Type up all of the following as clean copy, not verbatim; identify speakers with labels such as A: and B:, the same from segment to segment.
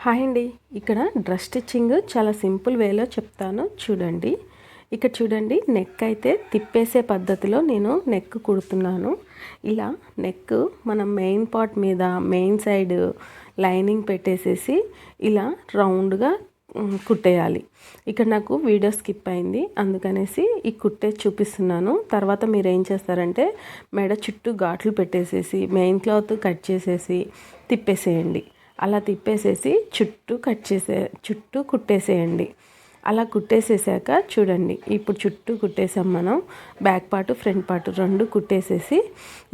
A: Hi అండి. ఇక్కడ dress stitching చాలా సింపుల్ వేలో చెప్తాను చూడండి. ఇక్కడ చూడండి, నెక్ అయితే తిప్పేసే పద్ధతిలో నేను నెక్ కుడుతున్నాను. ఇలా నెక్ మనం మెయిన్ పార్ట్ మీద మెయిన్ సైడ్ లైనింగ్ పెట్టేసేసి ఇలా రౌండ్గా కుట్టేయాలి. ఇక్కడ నాకు వీడియో స్కిప్ అయింది, అందుకనేసి ఈ కుట్టేసి చూపిస్తున్నాను. తర్వాత మీరు ఏం చేస్తారంటే మెడ చుట్టూ ఘాట్లు పెట్టేసేసి మెయిన్ క్లాత్ కట్ చేసేసి తిప్పేసేయండి. అలా తిప్పేసేసి చుట్టూ కుట్టేసేయండి. అలా కుట్టేసేసాక చూడండి, ఇప్పుడు చుట్టూ కుట్టేసాం మనం. బ్యాక్ పార్ట్ ఫ్రంట్ పార్ట్ రెండు కుట్టేసేసి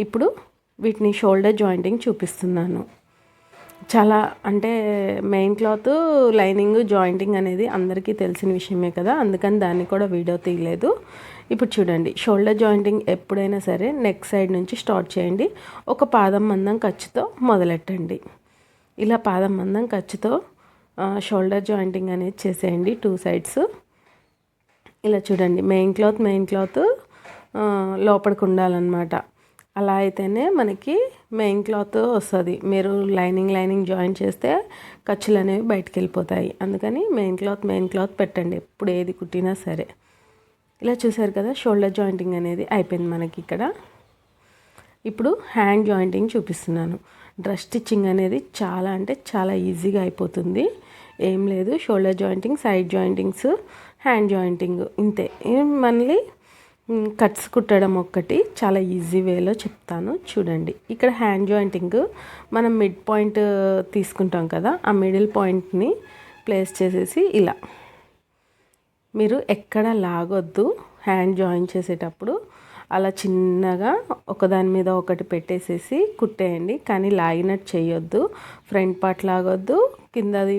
A: ఇప్పుడు వీటిని షోల్డర్ జాయింటింగ్ చూపిస్తున్నాను. చాలా అంటే మెయిన్ క్లాత్ లైనింగ్ జాయింటింగ్ అనేది అందరికీ తెలిసిన విషయమే కదా, అందుకని దాన్ని కూడా వీడియో తీయలేదు. ఇప్పుడు చూడండి, షోల్డర్ జాయింటింగ్ ఎప్పుడైనా సరే నెక్ సైడ్ నుంచి స్టార్ట్ చేయండి. ఒక పాదం మందం ఖర్చుతో మొదలెట్టండి. ఇలా పాదం మందం ఖర్చుతో షోల్డర్ జాయింటింగ్ అనేది చేసేయండి 2 సైడ్స్. ఇలా చూడండి, మెయిన్ క్లాత్ లోపలికి ఉండాలన్నమాట. అలా అయితేనే మనకి మెయిన్ క్లాత్ వస్తుంది. మీరు లైనింగ్ జాయిన్ చేస్తే ఖర్చులు అనేవి బయటకు వెళ్ళిపోతాయి. అందుకని మెయిన్ క్లాత్ పెట్టండి ఎప్పుడు ఏది కుట్టినా సరే. ఇలా చూసారు కదా, షోల్డర్ జాయింటింగ్ అనేది అయిపోయింది మనకి. ఇక్కడ ఇప్పుడు హ్యాండ్ జాయింటింగ్ చూపిస్తున్నాను. డ్రెస్ స్టిచ్చింగ్ అనేది చాలా అంటే చాలా ఈజీగా అయిపోతుంది. ఏం లేదు, shoulder jointing, side jointings, hand jointing ఇంతే. మళ్ళీ కట్స్ కుట్టడం ఒక్కటి చాలా ఈజీ వేలో చెప్తాను చూడండి. ఇక్కడ హ్యాండ్ జాయింటింగ్ మనం మిడ్ పాయింట్ తీసుకుంటాం కదా, ఆ మిడిల్ పాయింట్ని ప్లేస్ చేసేసి ఇలా మీరు ఎక్కడ లాగొద్దు. హ్యాండ్ జాయిన్ చేసేటప్పుడు అలా చిన్నగా ఒకదాని మీద ఒకటి పెట్టేసేసి కుట్టేయండి, కానీ లాగినట్టు చేయొద్దు. ఫ్రంట్ పార్ట్ లాగొద్దు, కిందది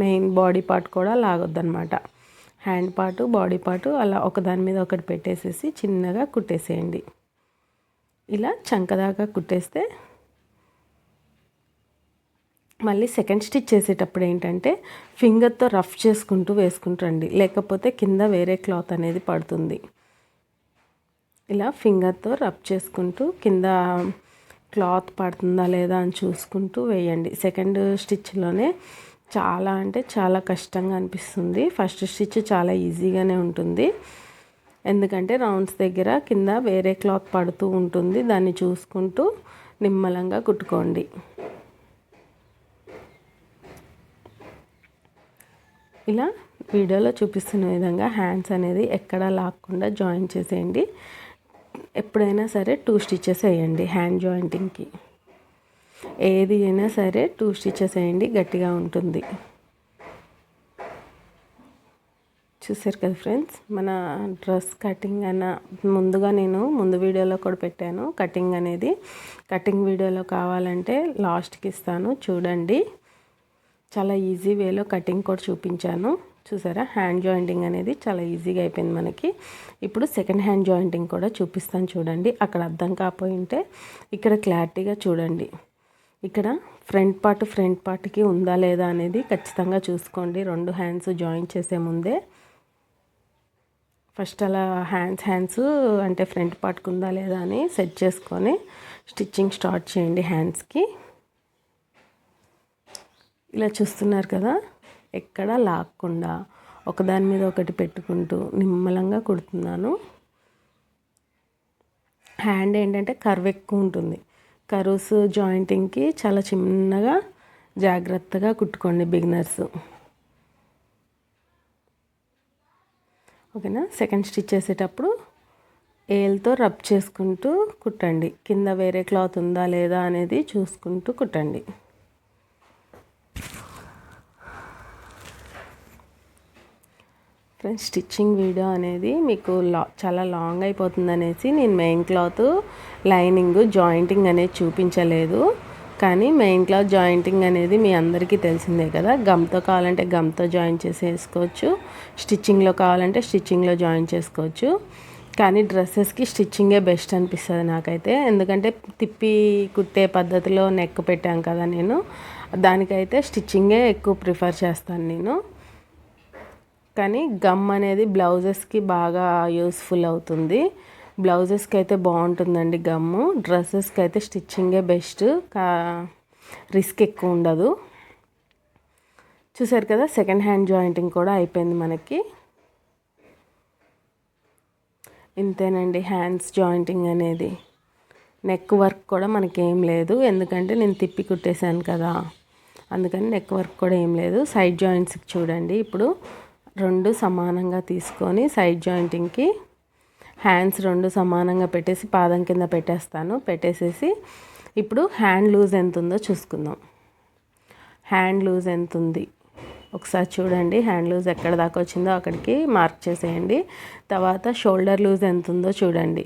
A: మెయిన్ బాడీ పార్ట్ కూడా లాగొద్దు అనమాట. హ్యాండ్ పార్ట్, బాడీ పార్ట్ అలా ఒకదాని మీద ఒకటి పెట్టేసేసి చిన్నగా కుట్టేసేయండి. ఇలా చంకదాకా కుట్టేస్తే మళ్ళీ సెకండ్ స్టిచ్ చేసేటప్పుడు ఏంటంటే ఫింగర్తో రఫ్ చేసుకుంటూ వేసుకుంటండి, లేకపోతే కింద వేరే క్లాత్ అనేది పడుతుంది. ఇలా ఫింగర్తో రబ్ చేసుకుంటూ కింద క్లాత్ పడుతుందా లేదా అని చూసుకుంటూ వేయండి. సెకండ్ స్టిచ్లోనే చాలా అంటే చాలా కష్టంగా అనిపిస్తుంది. ఫస్ట్ స్టిచ్ చాలా ఈజీగానే ఉంటుంది, ఎందుకంటే రౌండ్స్ దగ్గర కింద వేరే క్లాత్ పడుతూ ఉంటుంది. దాన్ని చూసుకుంటూ నిమ్మలంగా కుట్టుకోండి. ఇలా వీడియోలో చూపిస్తున్న విధంగా హ్యాండ్స్ అనేది ఎక్కడా లాక్కుండా జాయిన్ చేసేయండి. ఎప్పుడైనా సరే 2 స్టిచెస్ వేయండి. హ్యాండ్ జాయింటింగ్కి ఏది అయినా సరే 2 స్టిచెస్ వేయండి, గట్టిగా ఉంటుంది. చూసారు కదా ఫ్రెండ్స్, మన డ్రెస్ కటింగ్ ముందుగా నేను ముందు వీడియోలో కూడా పెట్టాను కటింగ్ అనేది. కటింగ్ వీడియోలో కావాలంటే లాస్ట్కి ఇస్తాను చూడండి. చాలా ఈజీ వేలో కటింగ్ కూడా చూపించాను. చూసారా, హ్యాండ్ జాయింటింగ్ అనేది చాలా ఈజీగా అయిపోయింది మనకి. ఇప్పుడు సెకండ్ హ్యాండ్ జాయింటింగ్ కూడా చూపిస్తాను చూడండి. అక్కడ అర్థం కాకపోయింటే ఇక్కడ క్లారిటీగా చూడండి. ఇక్కడ ఫ్రంట్ పార్ట్కి ఉందా లేదా అనేది ఖచ్చితంగా చూసుకోండి 2 హ్యాండ్స్ జాయిన్ చేసే ముందే. ఫస్ట్ అలా హ్యాండ్స్ అంటే ఫ్రంట్ పార్ట్కి ఉందా లేదా అని సెట్ చేసుకొని స్టిచ్చింగ్ స్టార్ట్ చేయండి హ్యాండ్స్కి. ఇలా చూస్తున్నారు కదా, ఎక్కడ లాక్కుండా ఒకదాని మీద ఒకటి పెట్టుకుంటూ నిమ్మలంగా కుడుతున్నాను. హ్యాండ్ ఏంటంటే కర్వ్ ఎక్కువ ఉంటుంది. కర్వ్స్ జాయింటింగ్కి చాలా చిన్నగా జాగ్రత్తగా కుట్టుకోండి బిగినర్స్. ఓకేనా. సెకండ్ స్టిచ్ చేసేటప్పుడు ఏల్తో రబ్ చేసుకుంటూ కుట్టండి. కింద వేరే క్లాత్ ఉందా లేదా అనేది చూసుకుంటూ కుట్టండి. ఫ్రెండ్స్, స్టిచ్చింగ్ వీడియో అనేది మీకు చాలా లాంగ్ అయిపోతుంది అనేసి నేను మెయిన్ క్లాత్ లైనింగ్ జాయింటింగ్ అనేది చూపించలేదు. కానీ మెయిన్ క్లాత్ జాయింటింగ్ అనేది మీ అందరికీ తెలిసిందే కదా. గమ్తో కావాలంటే గమ్తో జాయిన్ చేసేసుకోవచ్చు, స్టిచ్చింగ్లో కావాలంటే స్టిచ్చింగ్లో జాయిన్ చేసుకోవచ్చు. కానీ డ్రెస్సెస్కి స్టిచ్చింగే బెస్ట్ అనిపిస్తుంది నాకైతే, ఎందుకంటే తిప్పి కుట్టే పద్ధతిలో నెక్ పెట్టాం కదా నేను, దానికైతే స్టిచ్చింగే ఎక్కువ ప్రిఫర్ చేస్తాను నేను. కానీ గమ్ అనేది బ్లౌజెస్కి బాగా యూస్ఫుల్ అవుతుంది. బ్లౌజెస్కి అయితే బాగుంటుందండి గమ్ము. డ్రెస్సెస్కి అయితే స్టిచ్చింగే బెస్ట్, రిస్క్ ఎక్కువ ఉండదు. చూసారు కదా, సెకండ్ హ్యాండ్ జాయింటింగ్ కూడా అయిపోయింది మనకి. ఇంతేనండి హ్యాండ్స్ జాయింటింగ్ అనేది. నెక్ వర్క్ కూడా మనకేం లేదు, ఎందుకంటే నేను తిప్పి కుట్టేశాను కదా, అందుకని నెక్ వర్క్ కూడా ఏం లేదు. సైడ్ జాయింట్స్కి చూడండి, ఇప్పుడు 2 సమానంగా తీసుకొని సైడ్ జాయింటింగ్కి హ్యాండ్స్ 2 సమానంగా పెట్టేసి పాదం కింద పెట్టేసేసి ఇప్పుడు హ్యాండ్ లూజ్ ఎంత ఉందో చూసుకుందాం. హ్యాండ్ లూజ్ ఎంత ఉంది ఒకసారి చూడండి. హ్యాండ్ లూజ్ ఎక్కడ దాకా వచ్చిందో అక్కడికి మార్క్ చేసేయండి. తర్వాత షోల్డర్ లూజ్ ఎంత ఉందో చూడండి.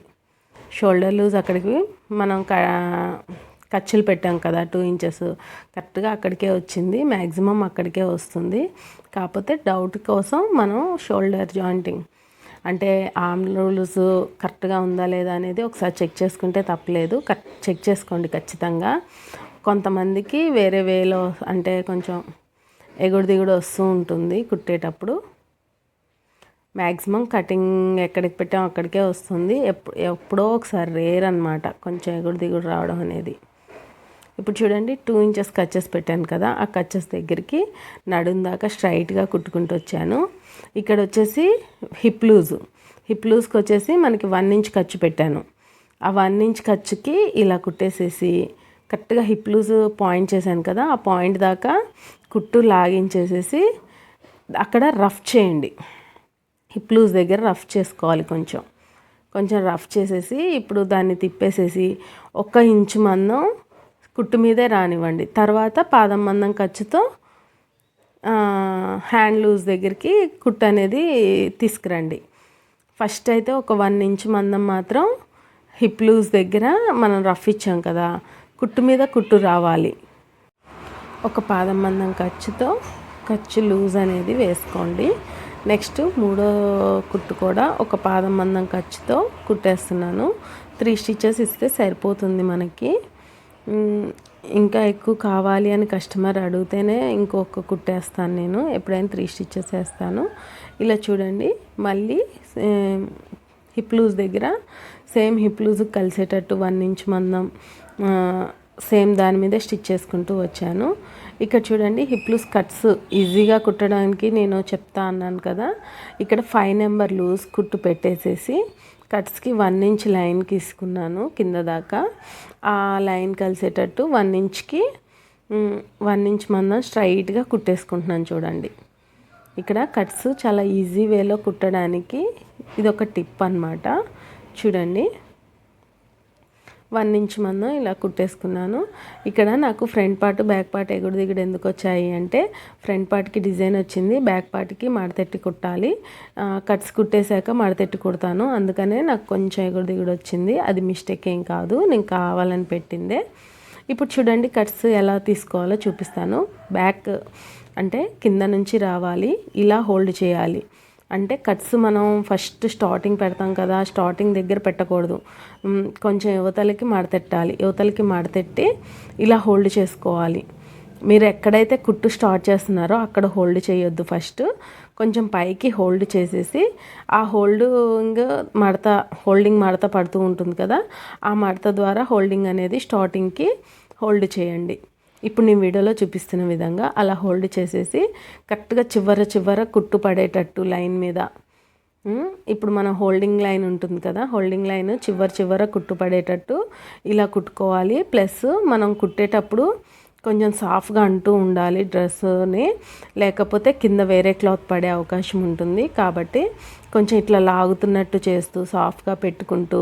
A: షోల్డర్ లూజ్ అక్కడికి మనం ఖర్చులు పెట్టాం కదా 2 ఇంచెస్, కరెక్ట్గా అక్కడికే వచ్చింది, మ్యాక్సిమం అక్కడికే వస్తుంది. కాకపోతే డౌట్ కోసం మనం షోల్డర్ జాయింటింగ్ అంటే ఆర్మ్ లూజ్ కరెక్ట్గా ఉందా లేదా అనేది ఒకసారి చెక్ చేసుకుంటే తప్పలేదు. చెక్ చేసుకోండి ఖచ్చితంగా. కొంతమందికి వేరే వేలో అంటే కొంచెం ఎగుడు దిగుడు వస్తూ ఉంటుంది కుట్టేటప్పుడు. మ్యాక్సిమం కటింగ్ ఎక్కడికి పెట్టాం అక్కడికే వస్తుంది. ఎప్పుడో ఒకసారి రేర్ అనమాట కొంచెం ఎగుడు దిగుడు రావడం అనేది. ఇప్పుడు చూడండి 2 ఇంచెస్ కచ్చెస్ పెట్టాను కదా, ఆ కచ్చెస్ దగ్గరికి నడుం దాకా స్ట్రైట్గా కుట్టుకుంటూ వచ్చాను. ఇక్కడ వచ్చేసి హిప్ లూజ్కి వచ్చేసి మనకి 1 ఇంచ్ ఖర్చు పెట్టాను. ఆ 1 ఇంచ్ ఖర్చుకి ఇలా కుట్టేసేసి కరెక్ట్గా హిప్ లూజ్ పాయింట్ చేశాను కదా, ఆ పాయింట్ దాకా కుట్టు లాగించేసేసి అక్కడ రఫ్ చేయండి. హిప్ లూజ్ దగ్గర రఫ్ చేసుకోవాలి, కొంచెం రఫ్ చేసేసి ఇప్పుడు దాన్ని తిప్పేసేసి 1 ఇంచు మందం కుట్టు మీదే రానివ్వండి. తర్వాత పాదం మందం ఖర్చుతో హ్యాండ్ లూజ్ దగ్గరికి కుట్టు అనేది తీసుకురండి. ఫస్ట్ అయితే ఒక 1 ఇంచ్ మందం మాత్రం హిప్ లూజ్ దగ్గర మనం రఫ్ ఇచ్చాం కదా, కుట్టు మీద కుట్టు రావాలి. ఒక పాదం మందం ఖర్చు లూజ్ అనేది వేసుకోండి. నెక్స్ట్ 3వ కుట్టు కూడా ఒక పాదం మందం ఖర్చుతో కుట్టేస్తున్నాను. 3 స్టిచెస్ ఇస్తే సరిపోతుంది మనకి. ఇంకా ఎక్కువ కావాలి అని కస్టమర్ అడిగితేనే ఇంకొక కుట్టేస్తాను నేను, ఎప్పుడైనా 3 స్టిచెస్ వేస్తాను. ఇలా చూడండి, మళ్ళీ హిప్ లూజ్ దగ్గర సేమ్ హిప్ లూజ్కి కలిసేటట్టు 1 ఇంచ్ మందం సేమ్ దాని మీద స్టిచ్ చేసుకుంటూ వచ్చాను. ఇక్కడ చూడండి హిప్ లూజ్ కట్స్ ఈజీగా కుట్టడానికి నేను చెప్తా అన్నాను కదా, ఇక్కడ 5 నెంబర్ లూజ్ కుట్టు పెట్టేసేసి కట్స్కి 1 ఇంచ్ లైన్ తీసుకున్నాను కింద దాకా. ఆ లైన్ కలిసేటట్టు 1 ఇంచ్కి 1 ఇంచ్ మందం స్ట్రైట్గా కుట్టేసుకుంటున్నాను. చూడండి ఇక్కడ కట్స్ చాలా ఈజీ వేలో కుట్టడానికి ఇది ఒక టిప్ అన్నమాట. చూడండి 1 ఇంచ్ మందం ఇలా కుట్టేసుకున్నాను. ఇక్కడ నాకు ఫ్రంట్ పార్ట్ బ్యాక్ పార్ట్ ఎగుడు దిగుడు ఎందుకు వచ్చాయి అంటే, ఫ్రంట్ పార్ట్కి డిజైన్ వచ్చింది, బ్యాక్ పార్ట్కి మడతెట్టి కుట్టాలి. కట్స్ కుట్టేశాక మడతెట్టి కుడతాను, అందుకనే నాకు కొంచెం ఎగుడు దిగుడు వచ్చింది. అది మిస్టేక్ ఏం కాదు, నేను కావాలని పెట్టిందే. ఇప్పుడు చూడండి కట్స్ ఎలా తీసుకోవాలో చూపిస్తాను. బ్యాక్ అంటే కింద నుంచి రావాలి, ఇలా హోల్డ్ చేయాలి. అంటే కట్స్ మనం ఫస్ట్ స్టార్టింగ్ పెడతాం కదా, స్టార్టింగ్ దగ్గర పెట్టకూడదు, కొంచెం యువతలకి మడతెట్టి ఇలా హోల్డ్ చేసుకోవాలి. మీరు ఎక్కడైతే కుట్టు స్టార్ట్ చేస్తున్నారో అక్కడ హోల్డ్ చేయొద్దు, ఫస్ట్ కొంచెం పైకి హోల్డ్ చేసేసి ఆ హోల్డింగ్ మడత పడుతూ ఉంటుంది కదా, ఆ మడత ద్వారా హోల్డింగ్ అనేది స్టార్టింగ్కి హోల్డ్ చేయండి. ఇప్పుడు నేను వీడియోలో చూపిస్తున్న విధంగా అలా హోల్డ్ చేసేసి కరెక్ట్గా చివర కుట్టు పడేటట్టు లైన్ మీద. ఇప్పుడు మన హోల్డింగ్ లైన్ ఉంటుంది కదా, హోల్డింగ్ లైన్ చివర కుట్టు పడేటట్టు ఇలా కుట్టుకోవాలి. ప్లస్ మనం కుట్టేటప్పుడు కొంచెం సాఫ్ట్గా అంటూ ఉండాలి డ్రెస్ని, లేకపోతే కింద వేరే క్లాత్ పడే అవకాశం ఉంటుంది. కాబట్టి కొంచెం ఇట్లా లాగుతున్నట్టు చేస్తూ సాఫ్ట్గా పెట్టుకుంటూ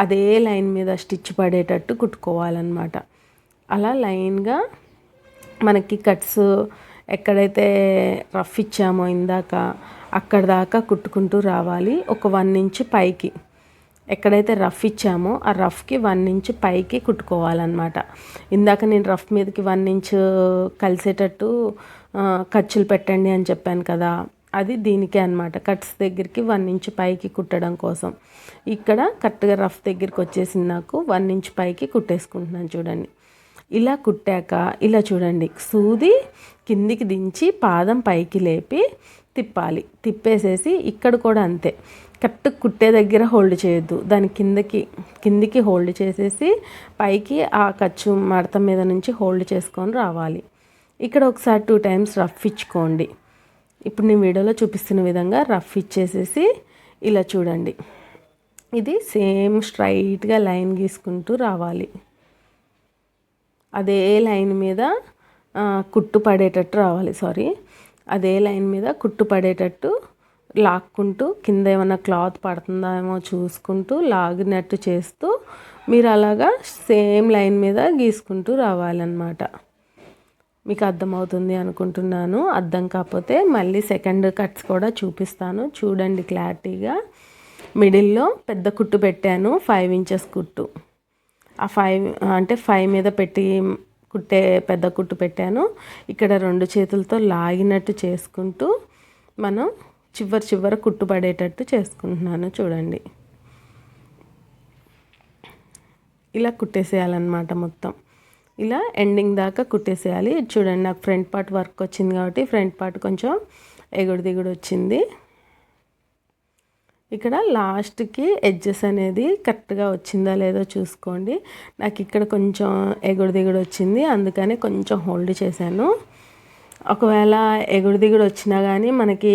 A: అదే లైన్ మీద స్టిచ్ పడేటట్టు కుట్టుకోవాలన్నమాట. అలా లైన్గా మనకి కట్స్ ఎక్కడైతే రఫ్ ఇచ్చామో ఇందాక అక్కడ దాకా కుట్టుకుంటూ రావాలి. ఒక 1 ఇంచ్ పైకి ఎక్కడైతే రఫ్ ఇచ్చామో ఆ రఫ్కి 1 ఇంచ్ పైకి కుట్టుకోవాలన్నమాట. ఇందాక నేను రఫ్ మీదకి 1 ఇంచ్ కలిసేటట్టు ఖర్చులు పెట్టండి అని చెప్పాను కదా, అది దీనికే అన్నమాట. కట్స్ దగ్గరికి 1 ఇంచ్ పైకి కుట్టడం కోసం ఇక్కడ కరెక్ట్గా రఫ్ దగ్గరికి వచ్చేసింది, నాకు 1 ఇంచ్ పైకి కుట్టేసుకుంటున్నాను. చూడండి ఇలా కుట్టాక ఇలా చూడండి, సూది కిందికి దించి పాదం పైకి లేపి తిప్పాలి. తిప్పేసేసి ఇక్కడ కూడా అంతే, కరెక్ట్ కుట్టే దగ్గర హోల్డ్ చేయొద్దు, దాని కిందికి హోల్డ్ చేసేసి పైకి ఆ ఖర్చు మడత మీద నుంచి హోల్డ్ చేసుకొని రావాలి. ఇక్కడ ఒకసారి 2 టైమ్స్ రఫ్ ఇచ్చుకోండి. ఇప్పుడు నేను వీడియోలో చూపిస్తున్న విధంగా రఫ్ ఇచ్చేసేసి ఇలా చూడండి, ఇది సేమ్ స్ట్రైట్గా లైన్ గీసుకుంటూ రావాలి. అదే లైన్ మీద కుట్టు పడేటట్టు రావాలి. అదే లైన్ మీద కుట్టు పడేటట్టు లాక్కుంటూ కింద ఏమైనా క్లాత్ పడుతుందా ఏమో చూసుకుంటూ లాగినట్టు చేస్తూ మీరు అలాగా సేమ్ లైన్ మీద గీసుకుంటూ రావాలన్నమాట. మీకు అర్థమవుతుంది అనుకుంటున్నాను. అర్థం కాకపోతే మళ్ళీ సెకండ్ కట్స్ కూడా చూపిస్తాను, చూడండి క్లారిటీగా. మిడిల్లో పెద్ద కుట్టు పెట్టాను, 5 ఇంచెస్ కుట్టు. ఆ 5 మీద పెట్టి కుట్టే పెద్ద కుట్టు పెట్టాను. ఇక్కడ 2 చేతులతో లాగినట్టు చేసుకుంటూ మనం చివర కుట్టు పడేటట్టు చేసుకుంటున్నాను. చూడండి, ఇలా కుట్టేసేయాలన్నమాట. మొత్తం ఇలా ఎండింగ్ దాకా కుట్టేసేయాలి. చూడండి, నాకు ఫ్రంట్ పార్ట్ వర్క్ వచ్చింది కాబట్టి ఫ్రంట్ పార్ట్ కొంచెం ఎగుడు దిగుడు వచ్చింది. ఇక్కడ లాస్ట్కి ఎడ్జెస్ అనేది కరెక్ట్గా వచ్చిందా లేదో చూసుకోండి. నాకు ఇక్కడ కొంచెం ఎగుడు దిగుడు వచ్చింది, అందుకని కొంచెం హోల్డ్ చేశాను. ఒకవేళ ఎగుడు దిగుడు వచ్చినా కానీ మనకి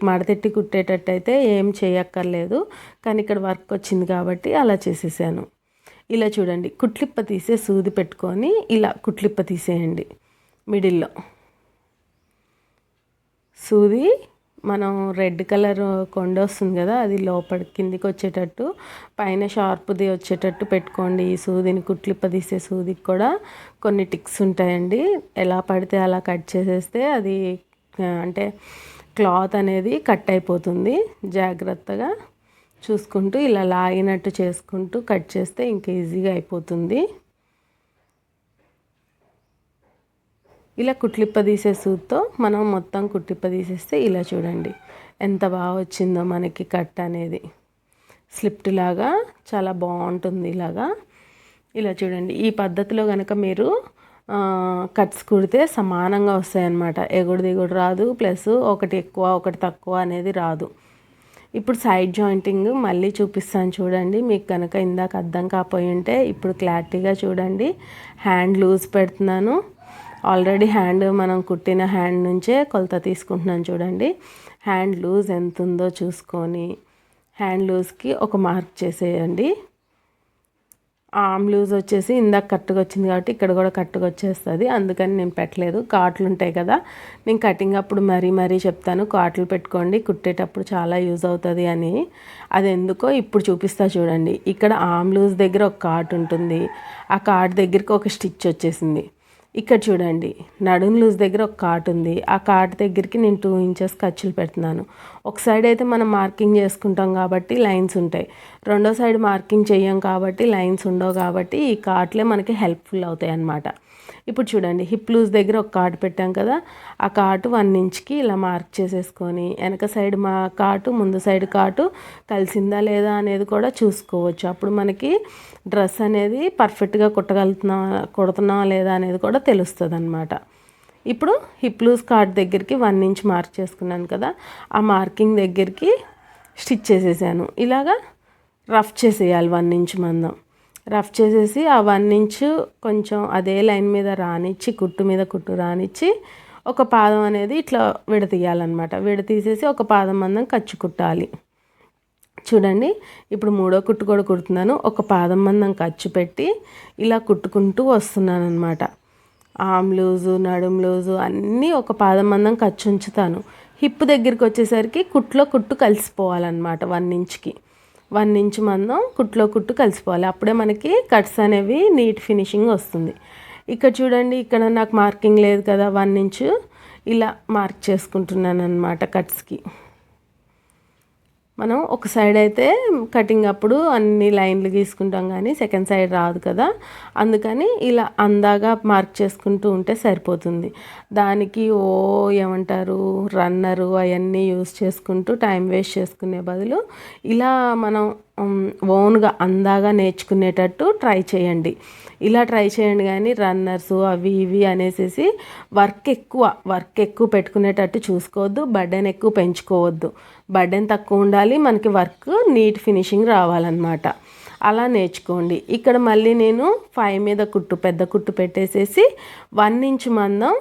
A: మడతెట్టి కుట్టేటట్టు అయితే ఏం చేయక్కర్లేదు, కానీ ఇక్కడ వర్క్ వచ్చింది కాబట్టి అలా చేసేసాను. ఇలా చూడండి, కుట్లిప్ప తీసే సూది పెట్టుకొని ఇలా కుట్లిప్ప తీసేయండి. మిడిల్లో సూది మనం రెడ్ కలర్ కొండ వస్తుంది కదా, అది లోపల కిందికి వచ్చేటట్టు పైన షార్ప్ది వచ్చేటట్టు పెట్టుకోండి. ఈ సూదిని కుట్లిప్ప తీసే సూదికి కూడా కొన్ని టిక్స్ ఉంటాయండి. ఎలా పడితే అలా కట్ చేసేస్తే అది అంటే క్లాత్ అనేది కట్ అయిపోతుంది. జాగ్రత్తగా చూసుకుంటూ ఇలా లాగినట్టు చేసుకుంటూ కట్ చేస్తే ఇంకా ఈజీగా అయిపోతుంది. ఇలా కుట్లిప్ప తీసే సూత్తో మనం మొత్తం కుట్లిప్ప తీసేస్తే ఇలా చూడండి ఎంత బాగా వచ్చిందో మనకి కట్ అనేది. స్లిప్ట్ లాగా చాలా బాగుంటుంది. ఇలా చూడండి, ఈ పద్ధతిలో కనుక మీరు కట్స్ కుడితే సమానంగా వస్తాయన్నమాట. ఎగుడు దిగుడు రాదు, ప్లస్ ఒకటి ఎక్కువ ఒకటి తక్కువ అనేది రాదు. ఇప్పుడు సైడ్ జాయింటింగ్ మళ్ళీ చూపిస్తాను చూడండి. మీకు కనుక ఇందాక అర్థం కాకపోయి ఉంటే ఇప్పుడు క్లారిటీగా చూడండి. హ్యాండ్ లూజ్ పెడుతున్నాను. ఆల్రెడీ హ్యాండ్ మనం కుట్టిన హ్యాండ్ నుంచే కొలత తీసుకుంటున్నాను చూడండి. హ్యాండ్ లూజ్ ఎంత ఉందో చూసుకొని హ్యాండ్ లూజ్కి ఒక మార్క్ చేసేయండి. ఆర్మ్ లూజ్ వచ్చేసి ఇందాక కట్టుగా వచ్చింది కాబట్టి ఇక్కడ కూడా కట్టుగా వచ్చేస్తుంది, అందుకని నేను పెట్టలేదు. కాట్లు ఉంటాయి కదా, నేను కటింగ్ అప్పుడు మరీ చెప్తాను, కాట్లు పెట్టుకోండి కుట్టేటప్పుడు చాలా యూజ్ అవుతుంది అని. అది ఎందుకో ఇప్పుడు చూపిస్తా చూడండి. ఇక్కడ ఆర్మ్ లూజ్ దగ్గర ఒక కాట్ ఉంటుంది, ఆ కాట్ దగ్గరికి ఒక స్టిచ్ వచ్చేసింది. ఇక్కడ చూడండి, నడుం లూజ్ దగ్గర ఒక కాట్ ఉంది, ఆ కాట్ దగ్గరికి నేను 2 ఇంచెస్ ఖర్చులు పెడుతున్నాను. ఒక సైడ్ అయితే మనం మార్కింగ్ చేసుకుంటాం కాబట్టి లైన్స్ ఉంటాయి, రెండో సైడ్ మార్కింగ్ చెయ్యం కాబట్టి లైన్స్ ఉండవు. కాబట్టి ఈ కాట్లే మనకి హెల్ప్ఫుల్ అవుతాయి అన్నమాట. ఇప్పుడు చూడండి, హిప్ లూజ్ దగ్గర ఒక కాటు పెట్టాం కదా, ఆ కాటు 1 ఇంచ్కి ఇలా మార్క్ చేసేసుకొని వెనక సైడ్ మా కాటు ముందు సైడ్ కాటు కలిసిందా లేదా అనేది కూడా చూసుకోవచ్చు. అప్పుడు మనకి డ్రెస్ అనేది పర్ఫెక్ట్గా కుడుతున్నావా లేదా అనేది కూడా తెలుస్తుంది అన్నమాట. ఇప్పుడు హిప్ లూజ్ కాట్ దగ్గరికి 1 ఇంచ్ మార్క్ చేసుకున్నాను కదా, ఆ మార్కింగ్ దగ్గరికి స్టిచ్ చేసేసాను. ఇలాగా రఫ్ చేసేయాలి 1 ఇంచ్ మందం. రఫ్ చేసేసి ఆ 1 ఇంచ్ కొంచెం అదే లైన్ మీద రానిచ్చి కుట్టు మీద కుట్టు రానిచ్చి ఒక పాదం అనేది ఇట్లా విడతీయాలన్నమాట. విడతీసేసి ఒక పాదం మందం ఖర్చు కుట్టాలి. చూడండి, ఇప్పుడు 3వ కుట్టు కూడా కుడుతున్నాను. ఒక పాదం మందం ఖర్చు పెట్టి ఇలా కుట్టుకుంటూ వస్తున్నాను అన్నమాట. ఆర్మ్ లూజు నడుం లూజు అన్నీ ఒక పాదం మందం ఖర్చు ఉంచుతాను. హిప్ దగ్గరికి వచ్చేసరికి కుట్లో కుట్టు కలిసిపోవాలన్నమాట. 1 ఇంచ్కి 1 ఇంచ్ మందం కుట్లో కుట్టు కలిసిపోవాలి, అప్పుడే మనకి కట్స్ అనేవి నీట్ ఫినిషింగ్ వస్తుంది. ఇక్కడ చూడండి, ఇక్కడ నాకు మార్కింగ్ లేదు కదా, 1 ఇంచ్ ఇలా మార్క్ చేసుకుంటున్నాను అన్నమాట కట్స్కి. మనం ఒక సైడ్ అయితే కటింగ్ అప్పుడు అన్ని లైన్లు గీసుకుంటాం కానీ సెకండ్ సైడ్ రాదు కదా, అందుకని ఇలా అందాగా మార్క్ చేసుకుంటూ ఉంటే సరిపోతుంది. దానికి ఏమంటారు రన్నరు అవన్నీ యూస్ చేసుకుంటూ టైం వేస్ట్ చేసుకునే బదులు ఇలా మనం ఓన్గా అందాగా నేర్చుకునేటట్టు ట్రై చేయండి. ఇలా ట్రై చేయండి, కానీ రన్నర్స్ అవి ఇవి అనేసి వర్క్ ఎక్కువ పెట్టుకునేటట్టు చూసుకోవద్దు. బర్డెన్ ఎక్కువ పెంచుకోవద్దు, బర్డెన్ తక్కువ ఉండాలి, మనకి వర్క్ నీట్ ఫినిషింగ్ రావాలన్నమాట. అలా నేర్చుకోండి. ఇక్కడ మళ్ళీ నేను 5 మీద కుట్టు పెద్ద కుట్టు పెట్టేసేసి 1 ఇంచ్ మందం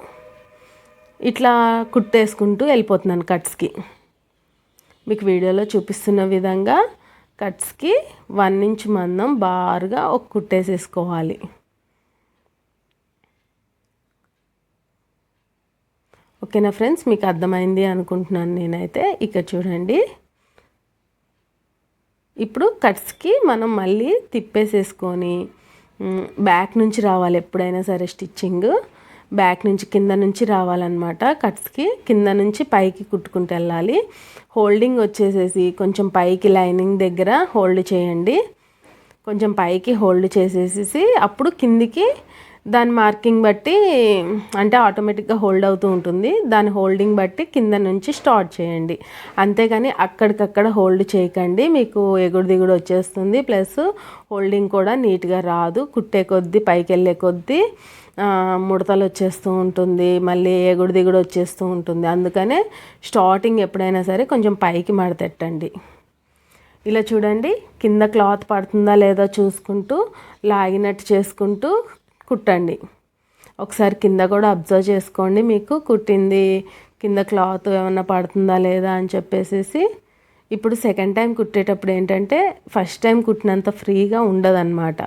A: ఇట్లా కుట్టేసుకుంటూ వెళ్ళిపోతున్నాను కట్స్కి. మీకు వీడియోలో చూపిస్తున్న విధంగా కట్స్కి 1 ఇంచ్ మందం బారుగా ఒక కుట్టేసేసుకోవాలి. ఓకేనా ఫ్రెండ్స్, మీకు అర్థమైంది అనుకుంటున్నాను నేనైతే. ఇక్కడ చూడండి, ఇప్పుడు కట్స్కి మనం మళ్ళీ తిప్పేసేసుకొని బ్యాక్ నుంచి రావాలి. ఎప్పుడైనా సరే స్టిచ్చింగ్ బ్యాక్ నుంచి కింద నుంచి రావాలన్నమాట. కట్స్కి కింద నుంచి పైకి కుట్టుకుంటూ వెళ్ళాలి. హోల్డింగ్ వచ్చేసేసి కొంచెం పైకి లైనింగ్ దగ్గర హోల్డ్ చేయండి. కొంచెం పైకి హోల్డ్ చేసేసి అప్పుడు కిందికి దాని మార్కింగ్ బట్టి, అంటే ఆటోమేటిక్గా హోల్డ్ అవుతూ ఉంటుంది, దాని హోల్డింగ్ బట్టి కింద నుంచి స్టార్ట్ చేయండి. అంతేగాని అక్కడికక్కడ హోల్డ్ చేయకండి, మీకు ఎగుడు దిగుడు వచ్చేస్తుంది. ప్లస్ హోల్డింగ్ కూడా నీట్గా రాదు. కుట్టే కొద్దీ పైకి వెళ్ళే కొద్దీ ముడతలు వచ్చేస్తూ ఉంటుంది, మళ్ళీ ఎగుడు దిగుడు వచ్చేస్తూ ఉంటుంది. అందుకనే స్టార్టింగ్ ఎప్పుడైనా సరే కొంచెం పైకి మడతెట్టండి. ఇలా చూడండి, కింద క్లాత్ పడుతుందా లేదా చూసుకుంటూ లాగినట్టు చేసుకుంటూ కుట్టండి. ఒకసారి కింద కూడా అబ్జర్వ్ చేసుకోండి, మీకు కుట్టింది కింద క్లాత్ ఏమన్నా పడుతుందా లేదా అని చెప్పేసి. ఇప్పుడు సెకండ్ టైం కుట్టేటప్పుడు ఏంటంటే ఫస్ట్ టైం కుట్టినంత ఫ్రీగా ఉండదన్నమాట.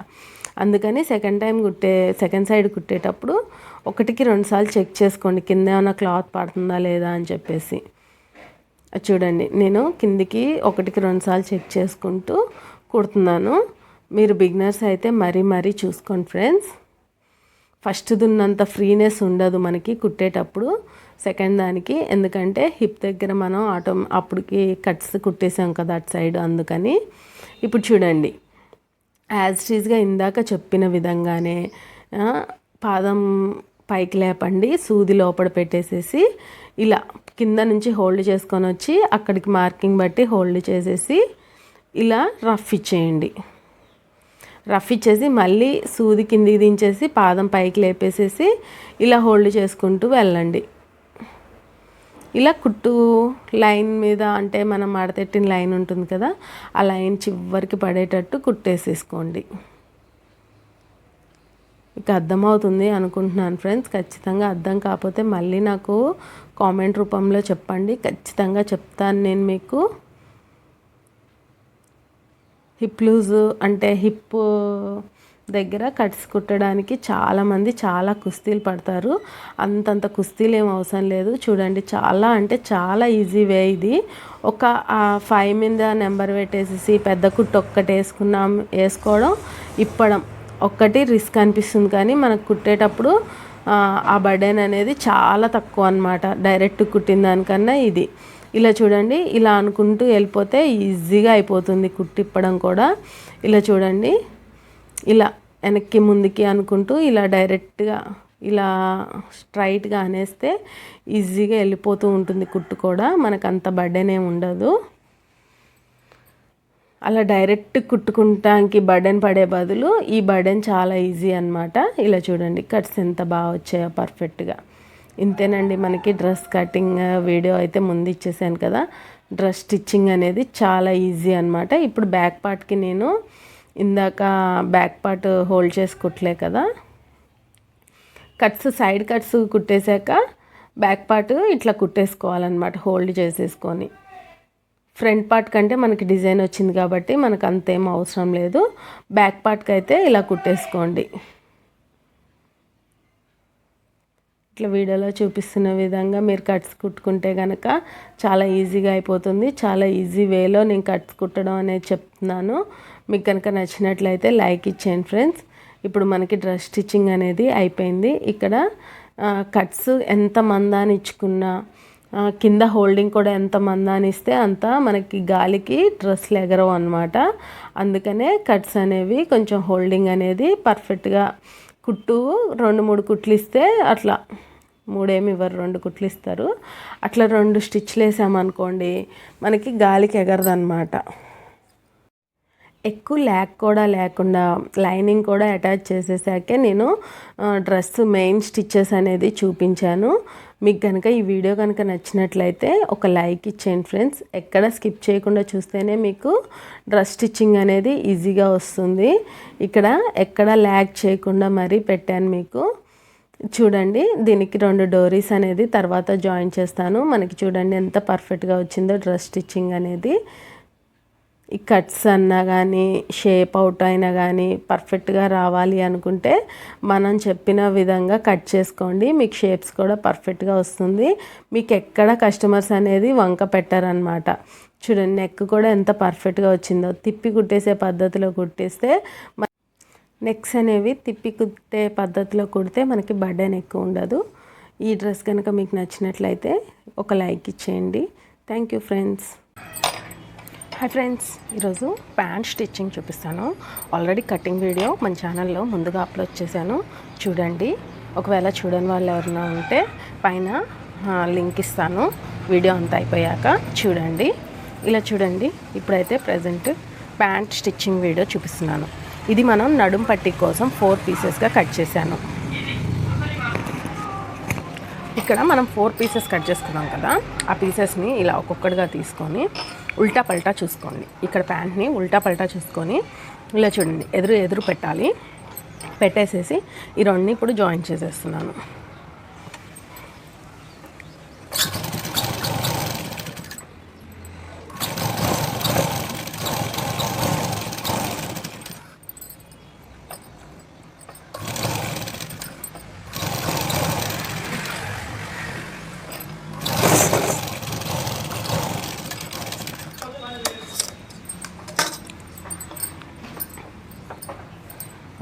A: అందుకని సెకండ్ సైడ్ కుట్టేటప్పుడు 1కి 2 సార్లు చెక్ చేసుకోండి కింద ఏమైనా క్లాత్ పడుతుందా లేదా అని చెప్పేసి. చూడండి, నేను కిందికి 1కి 2 సార్లు చెక్ చేసుకుంటూ కుడుతున్నాను. మీరు బిగినర్స్ అయితే మరీ చూసుకోండి ఫ్రెండ్స్. ఫస్ట్ది ఉన్నంత ఫ్రీనెస్ ఉండదు మనకి కుట్టేటప్పుడు సెకండ్ దానికి, ఎందుకంటే హిప్ దగ్గర మనం అప్పటికి కట్స్ కుట్టేసాం కదా అటు సైడ్, అందుకని. ఇప్పుడు చూడండి, యాజ్ టీజ్గా ఇందాక చెప్పిన విధంగానే పాదం పైకి లేపండి, సూది లోపల పెట్టేసేసి ఇలా కింద నుంచి హోల్డ్ చేసుకొని వచ్చి అక్కడికి మార్కింగ్ బట్టి హోల్డ్ చేసేసి ఇలా రఫ్ ఇచ్చేయండి. రఫ్ ఇచ్చేసి మళ్ళీ సూది కిందికి దించేసి పాదం పైకి లేపేసేసి ఇలా హోల్డ్ చేసుకుంటూ వెళ్ళండి. ఇలా కుట్టు లైన్ మీద, అంటే మనం మడతెట్టిన లైన్ ఉంటుంది కదా, ఆ లైన్ చివరికి పడేటట్టు కుట్టేసేసుకోండి. ఇక అర్థమవుతుంది అనుకుంటున్నాను ఫ్రెండ్స్. ఖచ్చితంగా అర్థం కాకపోతే మళ్ళీ నాకు కామెంట్ రూపంలో చెప్పండి, ఖచ్చితంగా చెప్తాను నేను మీకు. హిప్ లూజ్ అంటే హిప్ దగ్గర కట్స్ కుట్టడానికి చాలామంది చాలా కుస్తీలు పడతారు. అంతంత కుస్తీలు ఏం అవసరం లేదు. చూడండి, చాలా అంటే చాలా ఈజీ వే ఇది. ఒక 5 మీద నెంబర్ పెట్టేసేసి పెద్ద కుట్టు ఒక్కటి వేసుకోవడం, ఇప్పడం ఒక్కటి రిస్క్ అనిపిస్తుంది, కానీ మనకు కుట్టేటప్పుడు ఆ బర్డెన్ అనేది చాలా తక్కువ అన్నమాట, డైరెక్ట్ కుట్టిన దానికన్నా ఇది. ఇలా చూడండి, ఇలా అనుకుంటూ వెళ్ళిపోతే ఈజీగా అయిపోతుంది కుట్టిప్పడం కూడా. ఇలా చూడండి, ఇలా వెనక్కి ముందుకి అనుకుంటూ ఇలా డైరెక్ట్గా ఇలా స్ట్రైట్గా అనేస్తే ఈజీగా వెళ్ళిపోతూ ఉంటుంది కుట్టు కూడా, మనకు అంత బర్డెన్ ఏమి ఉండదు. అలా డైరెక్ట్ కుట్టుకుంటానికి బర్డెన్ పడే బదులు ఈ బర్డెన్ చాలా ఈజీ అన్నమాట. ఇలా చూడండి, కట్స్ ఎంత బాగా వచ్చాయో పర్ఫెక్ట్గా. ఇంతేనండి, మనకి డ్రెస్ కటింగ్ వీడియో అయితే ముందు ఇచ్చేసాను కదా. డ్రెస్ స్టిచ్చింగ్ అనేది చాలా ఈజీ అన్నమాట. ఇప్పుడు బ్యాక్ పార్ట్కి నేను ఇందాక బ్యాక్ పార్ట్ హోల్డ్ చేసి కుట్టలే కదా, కట్స్ సైడ్ కట్స్ కుట్టేశాక బ్యాక్ పార్ట్ ఇట్లా కుట్టేసుకోవాలన్నమాట హోల్డ్ చేసేసుకొని. ఫ్రంట్ పార్ట్ కంటే మనకి డిజైన్ వచ్చింది కాబట్టి మనకు అంతేం అవసరం లేదు. బ్యాక్ పార్ట్కి అయితే ఇలా కుట్టేసుకోండి. ఇట్లా వీడియోలో చూపిస్తున్న విధంగా మీరు కట్స్ కుట్టుకుంటే కనుక చాలా ఈజీగా అయిపోతుంది. చాలా ఈజీ వేలో నేను కట్స్ కుట్టడం అనేది చెప్తున్నాను. మీకు కనుక నచ్చినట్లయితే లైక్ ఇచ్చేయండి ఫ్రెండ్స్. ఇప్పుడు మనకి డ్రెస్ స్టిచ్చింగ్ అనేది అయిపోయింది. ఇక్కడ కట్స్ ఎంత మందాన్ని ఇచ్చుకున్నా, కింద హోల్డింగ్ కూడా ఎంత మందాన్ని ఇస్తే అంత మనకి గాలికి డ్రెస్లు ఎగరవు అనమాట. అందుకనే కట్స్ అనేవి కొంచెం హోల్డింగ్ అనేది పర్ఫెక్ట్గా, కుట్టు 2-3 కుట్లు ఇస్తే, అట్లా 3 ఏమి ఇవ్వరు, 2 కుట్లు ఇస్తారు. అట్లా 2 స్టిచ్లు వేసామనుకోండి మనకి గాలికి ఎగరదన్నమాట. ఎక్కువ ల్యాక్ కూడా లేకుండా లైనింగ్ కూడా అటాచ్ చేసేసాకే నేను డ్రెస్ మెయిన్ స్టిచ్చెస్ అనేది చూపించాను. మీకు కనుక ఈ వీడియో కనుక నచ్చినట్లయితే ఒక లైక్ ఇచ్చేయండి ఫ్రెండ్స్. ఎక్కడ స్కిప్ చేయకుండా చూస్తేనే మీకు డ్రెస్ స్టిచ్చింగ్ అనేది ఈజీగా వస్తుంది. ఇక్కడ ఎక్కడ ల్యాక్ చేయకుండా మరీ పెట్టాను మీకు. చూడండి దీనికి 2 డోరీస్ అనేది తర్వాత జాయిన్ చేస్తాను. మనకి చూడండి ఎంత పర్ఫెక్ట్గా వచ్చిందో డ్రెస్ స్టిచ్చింగ్ అనేది. ఈ కట్స్ అన్నా కానీ షేప్ అవుట్ అయినా కానీ పర్ఫెక్ట్గా రావాలి అనుకుంటే మనం చెప్పిన విధంగా కట్ చేసుకోండి. మీకు షేప్స్ కూడా పర్ఫెక్ట్గా వస్తుంది. మీకు ఎక్కడ కస్టమర్స్ అనేది వంక పెట్టారనమాట. చూడండి నెక్ కూడా ఎంత పర్ఫెక్ట్గా వచ్చిందో. తిప్పి కుట్టేసే పద్ధతిలో కుట్టేస్తే నెక్స్ అనేవి తిప్పి కుట్టే పద్ధతిలో కుడితే మనకి బర్డెన్ ఎక్కువ ఉండదు. ఈ డ్రెస్ కనుక మీకు నచ్చినట్లయితే ఒక లైక్ ఇచ్చేయండి. Thank you friends. Hi friends, ఈరోజు ప్యాంట్ స్టిచ్చింగ్ చూపిస్తాను. ఆల్రెడీ కటింగ్ వీడియో మన ఛానల్లో ముందుగా అప్లోడ్ చేశాను, చూడండి. ఒకవేళ చూడని వాళ్ళు ఎవరైనా ఉంటే పైన లింక్ ఇస్తాను. వీడియో అంతా అయిపోయాక చూడండి. ఇలా చూడండి, ఇప్పుడైతే ప్రజెంట్ ప్యాంట్ స్టిచ్చింగ్ వీడియో చూపిస్తున్నాను. ఇది మనం నడుం పట్టీ కోసం 4 పీసెస్గా కట్ చేశాను. ఇక్కడ మనం 4 పీసెస్ కట్ చేసుకున్నాం కదా, ఆ పీసెస్ని ఇలా ఒక్కొక్కటిగా తీసుకొని ఉల్టా పల్టా చూసుకోండి. ఇక్కడ ప్యాంట్ని ఉల్టా పల్టా చూసుకొని ఇలా చూడండి ఎదురు పెట్టాలి. పెట్టేసేసి ఈ రెండుని ఇప్పుడు జాయిన్ చేసేస్తున్నాను.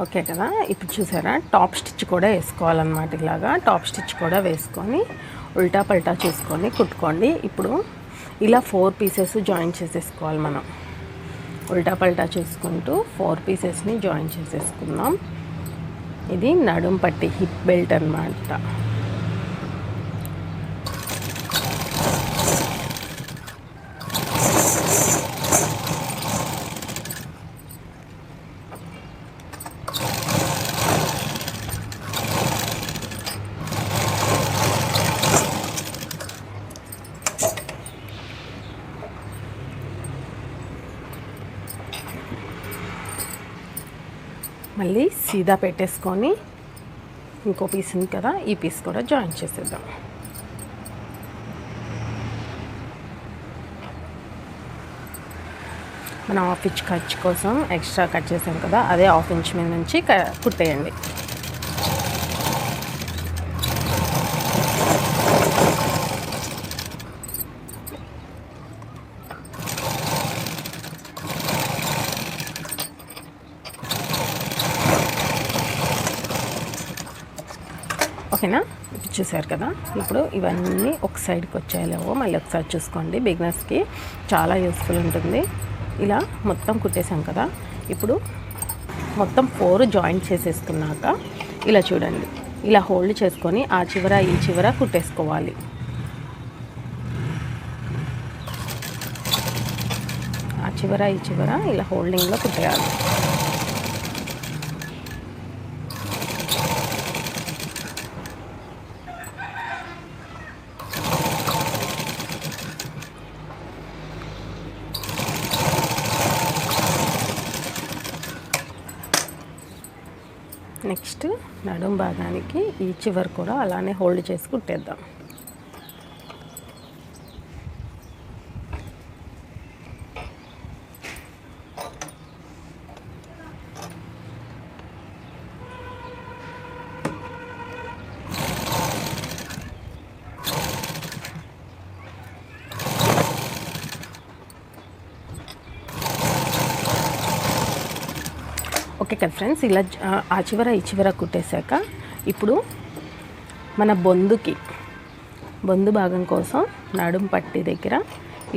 A: ఓకే కదా, ఇప్పుడు చూసారా టాప్ స్టిచ్ కూడా వేసుకోవాలన్నమాట. ఇలాగా టాప్ స్టిచ్ కూడా వేసుకొని ఉల్టా పల్టా చూసుకొని కుట్టుకోండి. ఇప్పుడు ఇలా 4 పీసెస్ జాయిన్ చేసేసుకోవాలి మనం. ఉల్టా పల్టా చూసుకుంటూ 4 పీసెస్ని జాయిన్ చేసేసుకుందాం. ఇది నడుం పట్టి హిప్ బెల్ట్ అన్నమాట. మళ్ళీ సీదా పెట్టేసుకొని ఇంకో పీస్ ఉంది కదా, ఈ పీస్ కూడా జాయిన్ చేసేద్దాం. మనం 1/2 ఇంచ్ ఖర్చు కోసం ఎక్స్ట్రా కట్ చేసాం కదా, అదే 1/2 ఇంచ్ మీద నుంచి కుట్టేయండి. ఓకేనా, ఇప్పుడు చూసారు కదా. ఇప్పుడు ఇవన్నీ ఒక సైడ్కి వచ్చాయలేవో మళ్ళీ ఒకసారి చూసుకోండి. బిగినర్స్కి చాలా యూస్ఫుల్ ఉంటుంది. ఇలా మొత్తం కుట్టేసాం కదా, ఇప్పుడు మొత్తం 4 జాయింట్ చేసేసుకున్నాక ఇలా చూడండి, ఇలా హోల్డ్ చేసుకొని ఆ చివర ఈ చివర కుట్టేసుకోవాలి. ఆ చివర ఈ చివర ఇలా హోల్డింగ్లో కుట్టేయాలి. నెక్స్ట్ నడుం భాగానికి ఈ చివర కూడా అలానే హోల్డ్ చేసి కుట్టేద్దాం. ఓకే కదా ఫ్రెండ్స్, ఇలా ఆ చివర ఈ చివర కుట్టేశాక ఇప్పుడు మన బొందు భాగం కోసం నడుం పట్టి దగ్గర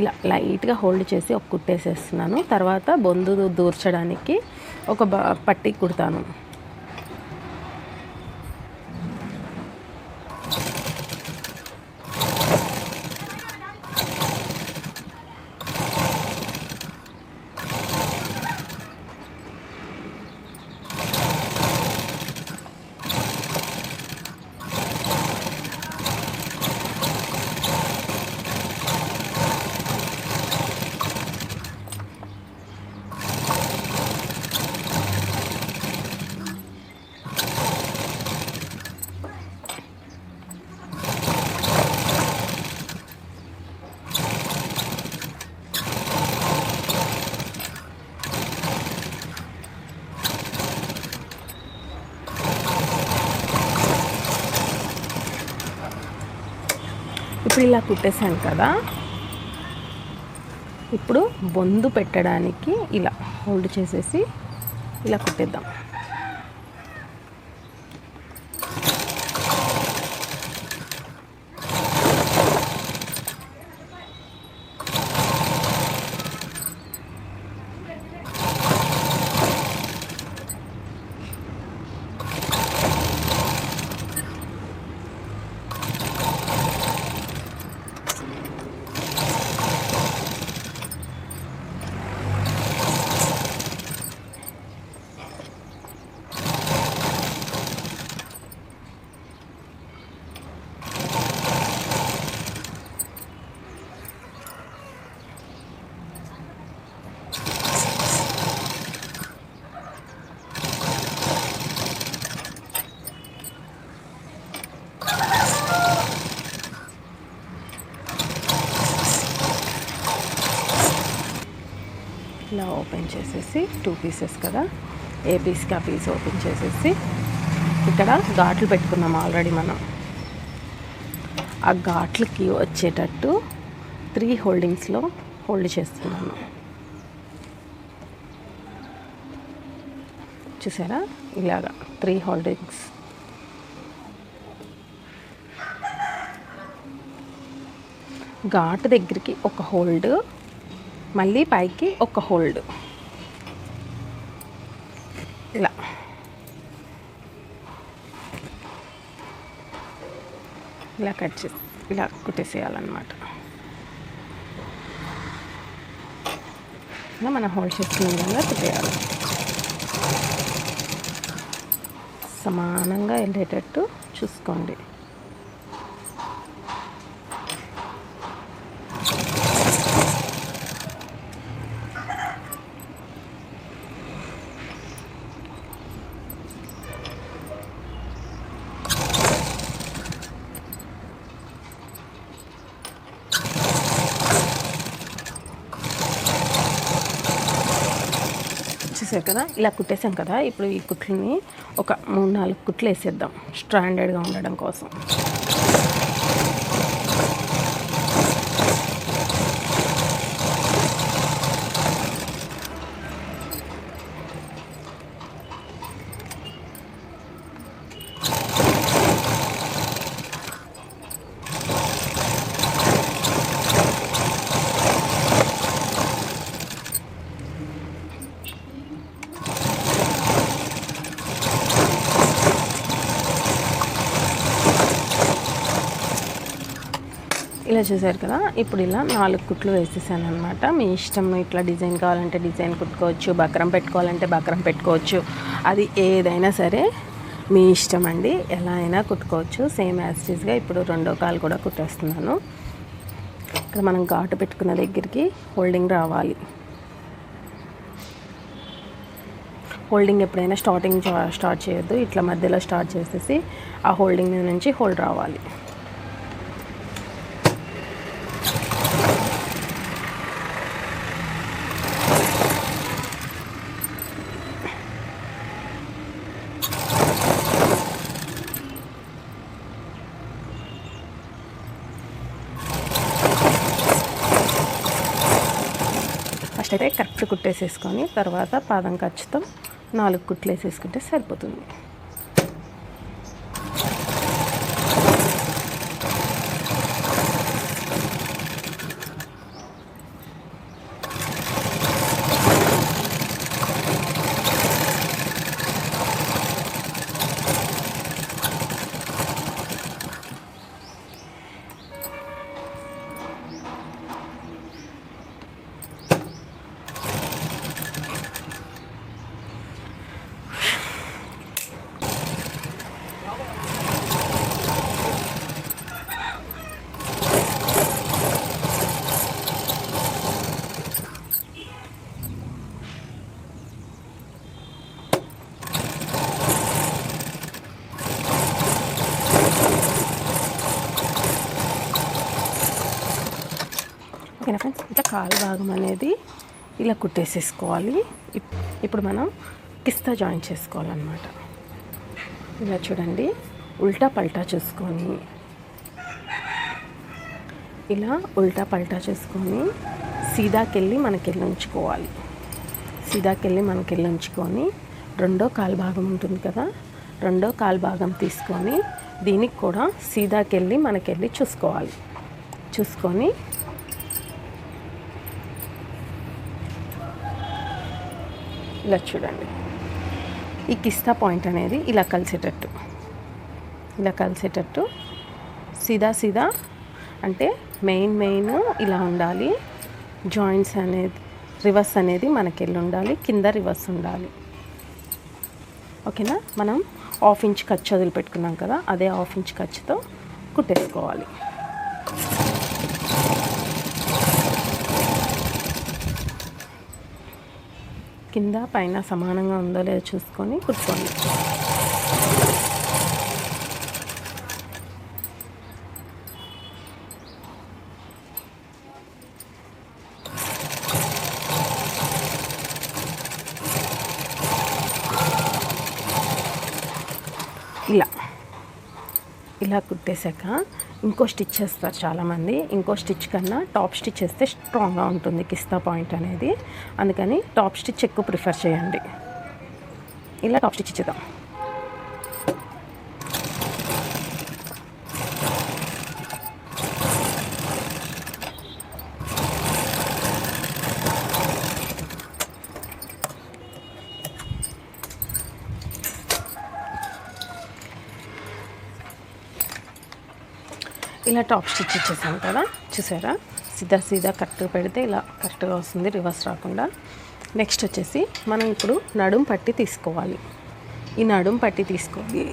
A: ఇలా లైట్గా హోల్డ్ చేసి ఒక కుట్టేసేస్తున్నాను. తర్వాత బొందు దూర్చడానికి ఒక పట్టి కుడతాను. ఇప్పుడు ఇలా కుట్టేసాను కదా, ఇప్పుడు బొందు పెట్టడానికి ఇలా హోల్డ్ చేసేసి ఇలా కుట్టేద్దాం. ఇలా ఓపెన్ చేసేసి 2 పీసెస్ కదా, ఏ పీస్కి ఆ పీస్ ఓపెన్ చేసేసి ఇక్కడ ఘాట్లు పెట్టుకున్నాం ఆల్రెడీ మనం. ఆ ఘాట్లకి వచ్చేటట్టు 3 హోల్డింగ్స్లో హోల్డ్ చేస్తున్నాను. చూసారా, ఇలాగా 3 హోల్డింగ్స్. ఘాటు దగ్గరికి ఒక హోల్డ్, మళ్ళీ పైకి ఒక హోల్డ్, ఇలా ఇలా కట్ చేసి ఇలా కుట్టేసేయాలన్నమాట. ఇలా మనం హోల్డ్ చేసుకునే విధంగా కుట్టేయాలి. సమానంగా వెళ్ళేటట్టు చూసుకోండి. చూసారు కదా, ఇలా కుట్టేసాం కదా. ఇప్పుడు ఈ కుట్లని ఒక 3-4 కుట్లు వేసేద్దాం స్టాండర్డ్గా ఉండడం కోసం. ఇలా చూసారు కదా, ఇప్పుడు ఇలా 4 కుట్లు వేసేసాను అనమాట. మీ ఇష్టం, ఇట్లా డిజైన్ కావాలంటే డిజైన్ కుట్టుకోవచ్చు, బక్రం పెట్టుకోవాలంటే బక్రం పెట్టుకోవచ్చు. అది ఏదైనా సరే మీ ఇష్టం అండి, ఎలా అయినా కుట్టుకోవచ్చు. సేమ్ యాస్టీస్గా ఇప్పుడు 2వ కాలు కూడా కుట్టేస్తున్నాను. ఇక్కడ మనం ఘాటు పెట్టుకున్న దగ్గరికి హోల్డింగ్ రావాలి. హోల్డింగ్ ఎప్పుడైనా స్టార్ట్ చేయొద్దు, ఇట్లా మధ్యలో స్టార్ట్ చేసేసి ఆ హోల్డింగ్ నుంచి హోల్డ్ రావాలి. ఫస్ట్ అయితే కరెక్ట్ కుట్టేసేసుకొని తర్వాత పాదం ఖర్చుతో 4 కుట్లు వేసేసుకుంటే సరిపోతుంది. ఓకేనా ఫ్రెండ్స్, ఇట్లా కాలు భాగం అనేది ఇలా కుట్టేసేసుకోవాలి. ఇప్పుడు మనం కిస్తా జాయిన్ చేసుకోవాలన్నమాట. ఇలా చూడండి, ఉల్టా పల్టా చూసుకొని ఇలా ఉల్టా పల్టా చేసుకొని సీదాకెళ్ళి మనకెళ్ళి ఉంచుకోవాలి. సీదాకెళ్ళి మనకెళ్ళి ఉంచుకొని రెండో కాలు భాగం ఉంటుంది కదా, రెండో కాలు భాగం తీసుకొని దీనికి కూడా సీదాకెళ్ళి మనకెళ్ళి చూసుకోవాలి. చూసుకొని ఇలా చూడండి, ఈ కిస్తా పాయింట్ అనేది ఇలా కలిసేటట్టు సీదా అంటే మెయిన్ ఇలా ఉండాలి. జాయింట్స్ అనేది రివర్స్ అనేది మనకెళ్ళి ఉండాలి, కింద రివర్స్ ఉండాలి. ఓకేనా? మనం 1/2 ఇంచ్ ఖర్చు వదిలిపెట్టుకున్నాం కదా, అదే 1/2 ఇంచ్ ఖర్చుతో కుట్టేసుకోవాలి. కింద పైన సమానంగా ఉందో లేదో చూసుకొని కుట్టుకోండి. ఇలా కుట్టేశాక ఇంకో స్టిచ్ చేస్తారు చాలామంది. ఇంకో స్టిచ్ కన్నా టాప్ స్టిచ్ వేస్తే స్ట్రాంగ్గా ఉంటుంది కిస్తా పాయింట్ అనేది. అందుకని టాప్ స్టిచ్ ఎక్కువ ప్రిఫర్ చేయండి. ఇలా టాప్ స్టిచ్ ఇచ్చేద్దాం. ఇలా టాప్ స్టిచ్ ఇచ్చేసాం కదా, చూసారా? సీదా కరెక్ట్గా పెడితే ఇలా కరెక్ట్గా వస్తుంది, రివర్స్ రాకుండా. నెక్స్ట్ వచ్చేసి మనం ఇప్పుడు నడుం పట్టి తీసుకోవాలి. ఈ నడుం పట్టి తీసుకొని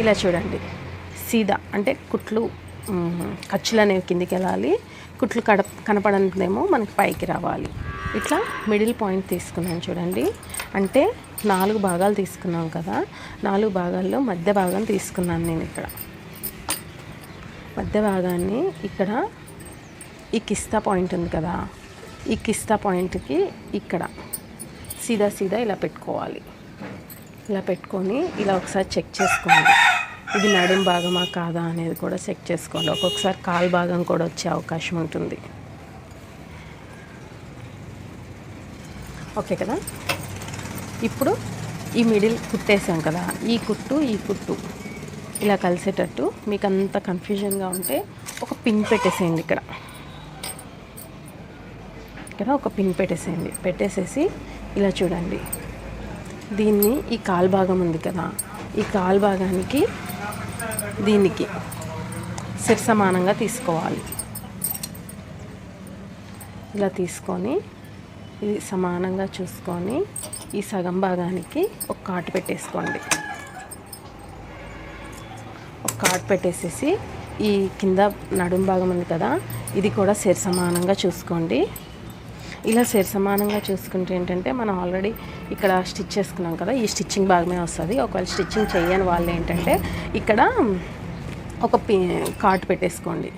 A: ఇలా చూడండి, సీదా అంటే కుట్లు ఖర్చులు అనేవి కిందికి వెళ్ళాలి, కుట్లు కనపడనిదేమో మనకి పైకి రావాలి. ఇట్లా మిడిల్ పాయింట్ తీసుకున్నాను చూడండి. అంటే 4 భాగాలు తీసుకున్నాం కదా, 4 భాగాల్లో మధ్య భాగం తీసుకున్నాను నేను. ఇక్కడ మధ్య భాగాన్ని ఇక్కడ ఈ కిస్తా పాయింట్ ఉంది కదా, ఈ కిస్తా పాయింట్కి ఇక్కడ సీదా ఇలా పెట్టుకోవాలి. ఇలా పెట్టుకొని ఇలా ఒకసారి చెక్ చేసుకోండి, ఇది నడుం భాగమా కాదా అనేది కూడా చెక్ చేసుకోండి. ఒక్కొక్కసారి కాలు భాగం కూడా వచ్చే అవకాశం ఉంటుంది. ఓకే కదా? ఇప్పుడు ఈ మిడిల్ కుట్టేసాం కదా, ఈ కుట్టు ఇలా కలిసేటట్టు మీకు అంత కన్ఫ్యూజన్గా ఉంటే ఒక పిన్ పెట్టేసేయండి. ఇక్కడ ఒక పిన్ పెట్టేసేసి ఇలా చూడండి, దీన్ని ఈ కాలు భాగం ఉంది కదా, ఈ కాలు భాగానికి దీనికి సమానంగా తీసుకోవాలి. ఇలా తీసుకొని ఇది సమానంగా చూసుకొని ఈ సగం భాగానికి ఒక కాటు పెట్టేసుకోండి. ఒక కాటు పెట్టేసేసి ఈ కింద నడుం భాగం ఉంది కదా, ఇది కూడా సమానంగా చూసుకోండి. ఇలా సమానంగా చూసుకుంటే ఏంటంటే మనం ఆల్రెడీ ఇక్కడ స్టిచ్ చేసుకున్నాం కదా, ఈ స్టిచ్చింగ్ భాగమే వస్తుంది. ఒకవేళ స్టిచ్చింగ్ చేయని వాళ్ళు ఏంటంటే ఇక్కడ ఒక కాటు పెట్టేసుకోండి.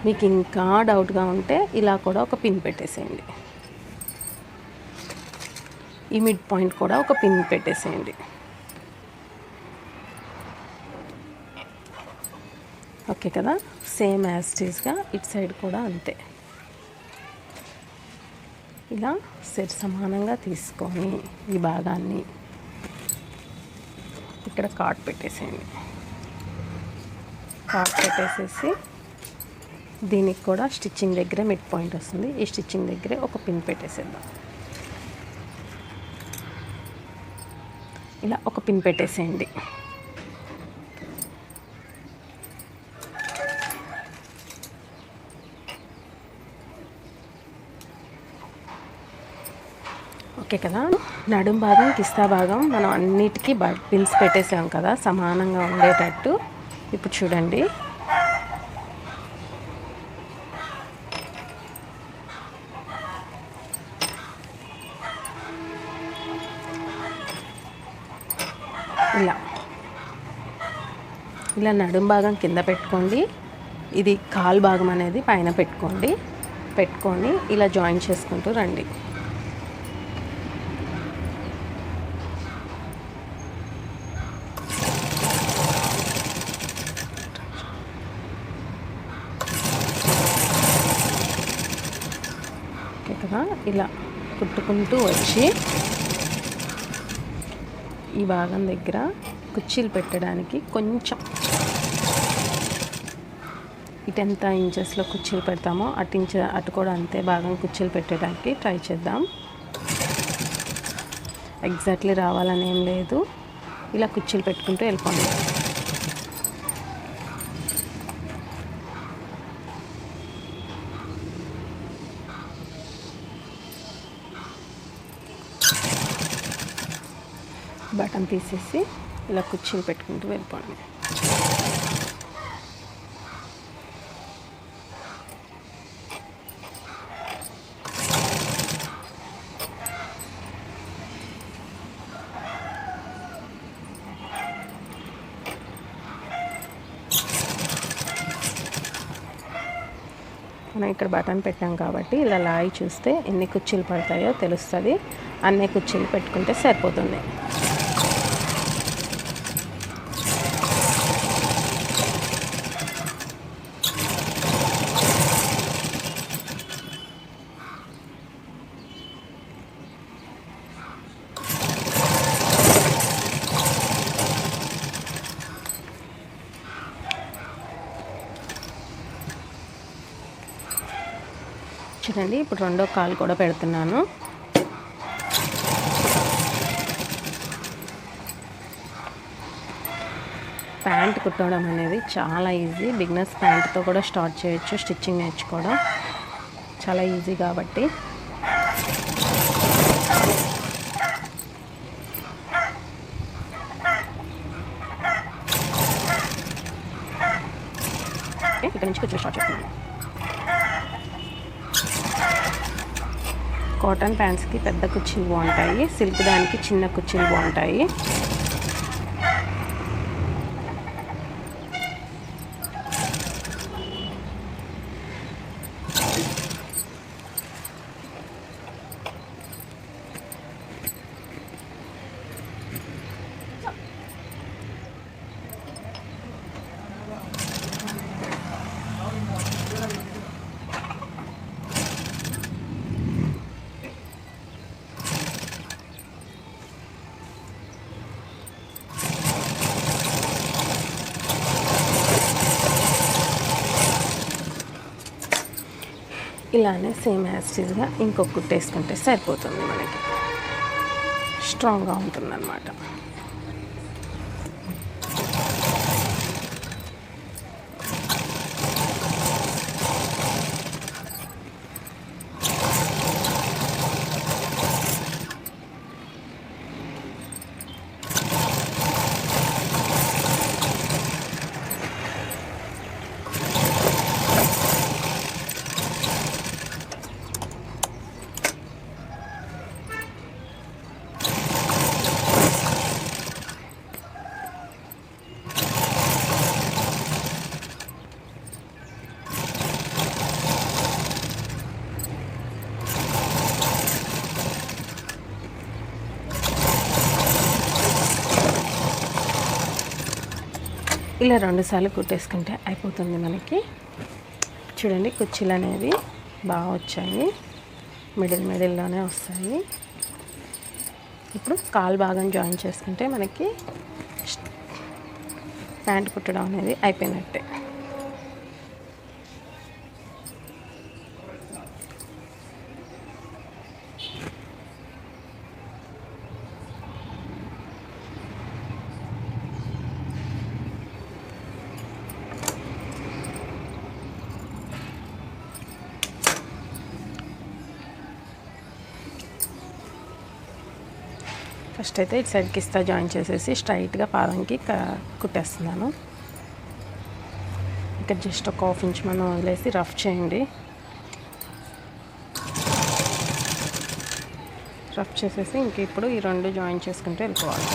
A: మీకు ఇంకా డౌట్గా ఉంటే ఇలా కూడా ఒక పిన్ పెట్టేసేయండి. ఈ మిడ్ పాయింట్ కూడా ఒక పిన్ పెట్టేసేయండి. ఓకే కదా? సేమ్ యాజ్ టీజ్గా ఇటు సైడ్ కూడా అంతే. ఇలా సమానంగా తీసుకొని ఈ భాగాన్ని ఇక్కడ కాట్ పెట్టేసేయండి. కాట్ పెట్టేసేసి దీనికి కూడా స్టిచ్చింగ్ దగ్గర మిడ్ పాయింట్ వస్తుంది, ఈ స్టిచ్చింగ్ దగ్గరే ఒక పిన్ పెట్టేసేద్దాం. ఇలా ఒక పిన్ పెట్టేసేయండి. ఓకే కదా? నడుం భాగం కిస్తా భాగం మనం అన్నిటికీ పిన్స్ పెట్టేసాం కదా సమానంగా ఉండేటట్టు. ఇప్పుడు చూడండి, ఇలా నడుం భాగం కింద పెట్టుకోండి, ఇది కాలు భాగం అనేది పైన పెట్టుకొని ఇలా జాయిన్ చేసుకుంటూ రండి. చక్కగా ఇలా కుట్టుకుంటూ వచ్చి ఈ భాగం దగ్గర కుర్చీలు పెట్టడానికి కొంచెం ఇటు ఎంత ఇంచెస్లో కుర్చీలు పెడతామో అటు కూడా అంతే భాగం కుర్చీలు పెట్టడానికి ట్రై చేద్దాం. ఎగ్జాక్ట్లీ రావాలని ఏం లేదు, ఇలా కుర్చీలు పెట్టుకుంటూ వెళ్ళిపోండి. బటన్ తీసేసి ఇలా కుర్చీలు పెట్టుకుంటూ వెళ్ళిపోండి. మనం ఇక్కడ బటన్ పెట్టాం కాబట్టి ఇలా లాగి చూస్తే ఎన్ని కుర్చీలు పడతాయో తెలుస్తుంది. అన్ని కుర్చీలు పెట్టుకుంటే సరిపోతుంది. చూడండి, ఇప్పుడు రెండో కాలు కూడా పెడుతున్నాను. ప్యాంట్ కుట్టడం అనేది చాలా ఈజీ. బిగినర్స్ ప్యాంట్తో కూడా స్టార్ట్ చేయొచ్చు. స్టిచ్చింగ్ నేర్చుకోవడం చాలా ఈజీ కాబట్టి ఇక్కడ నుంచి కుర్చీలు స్టార్ట్ చేస్తున్నాను. కాటన్ ప్యాంట్స్కి పెద్ద కుర్చీలు బాగుంటాయి, సిల్క్ దానికి చిన్న కుర్చీలు బాగుంటాయి. ఇలానే సేమ్ యాస్టీస్గా ఇంకొక కుట్టేసుకుంటే సరిపోతుంది. మనకి స్ట్రాంగ్గా ఉంటుందన్నమాట. ఇలా 2 సార్లు కుట్టేసుకుంటే అయిపోతుంది మనకి. చూడండి, కుర్చీలు అనేవి బాగా వచ్చాయి, మిడిల్లోనే వస్తాయి. ఇప్పుడు కాలు భాగం జాయిన్ చేసుకుంటే మనకి ప్యాంట్ కుట్టడం అనేది అయిపోయినట్టే. ఫస్ట్ అయితే ఇటు సైడ్కి ఇస్తా జాయిన్ చేసేసి స్ట్రైట్గా పాదంకి కుట్టేస్తున్నాను. ఇక్కడ జస్ట్ ఒక 1/2 ఇంచ్ మనం వదిలేసి రఫ్ చేయండి. రఫ్ చేసేసి ఇంక ఇప్పుడు ఈ 2 జాయిన్ చేసుకుంటూ వెళ్ళిపోవాలి.